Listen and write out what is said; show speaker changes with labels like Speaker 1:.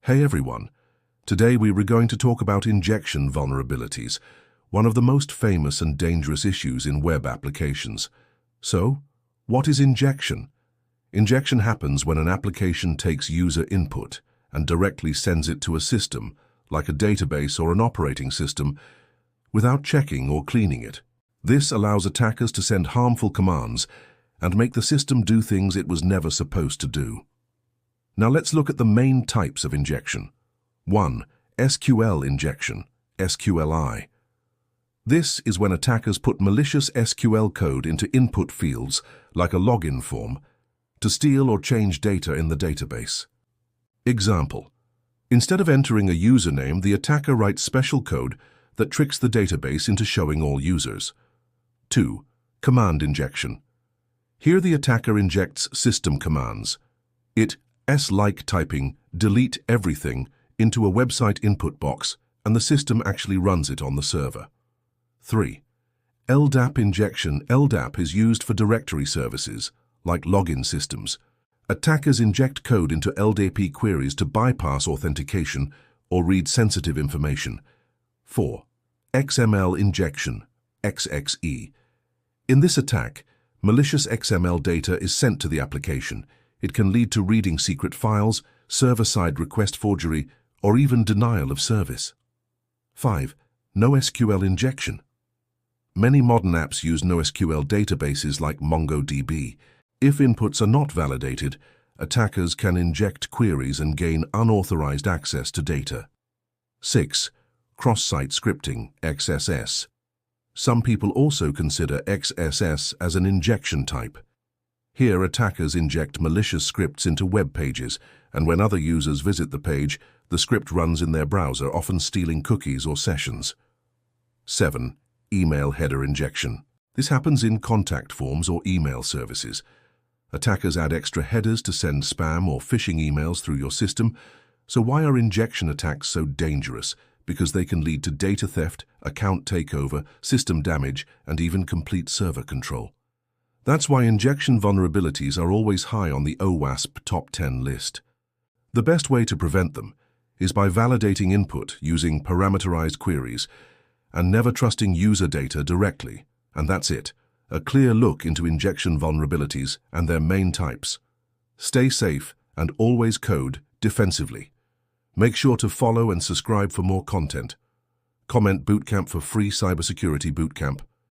Speaker 1: Hey everyone, today we are going to talk about injection vulnerabilities, one of the most famous and dangerous issues in web applications. So, what is injection? Injection happens when an application takes user input and directly sends it to a system, like a database or an operating system, without checking or cleaning it. This allows attackers to send harmful commands and make the system do things it was never supposed to do. Now let's look at the main types of injection. 1. SQL injection, SQLI. This is when attackers put malicious SQL code into input fields, like a login form, to steal or change data in the database. Example: instead of entering a username, the attacker writes special code that tricks the database into showing all users. 2. Command injection. Here the attacker injects system commands. It like typing delete everything into a website input box, and the system actually runs it on the server. 3. LDAP injection. LDAP is used for directory services, like login systems. Attackers inject code into LDAP queries to bypass authentication or read sensitive information. 4. XML injection, XXE. In this attack, malicious XML data is sent to the application. It can lead to reading secret files, server-side request forgery, or even denial of service. 5. NoSQL injection. Many modern apps use NoSQL databases like MongoDB. If inputs are not validated, attackers can inject queries and gain unauthorized access to data. 6. Cross-site scripting, XSS. Some people also consider XSS as an injection type. Here, attackers inject malicious scripts into web pages, and when other users visit the page, the script runs in their browser, often stealing cookies or sessions. 7. Email header injection. This happens in contact forms or email services. Attackers add extra headers to send spam or phishing emails through your system. So why are injection attacks so dangerous? Because they can lead to data theft, account takeover, system damage, and even complete server control. That's why injection vulnerabilities are always high on the OWASP top 10 list. The best way to prevent them is by validating input using parameterized queries and never trusting user data directly. And that's it, a clear look into injection vulnerabilities and their main types. Stay safe and always code defensively. Make sure to follow and subscribe for more content. Comment Bootcamp for free cybersecurity bootcamp.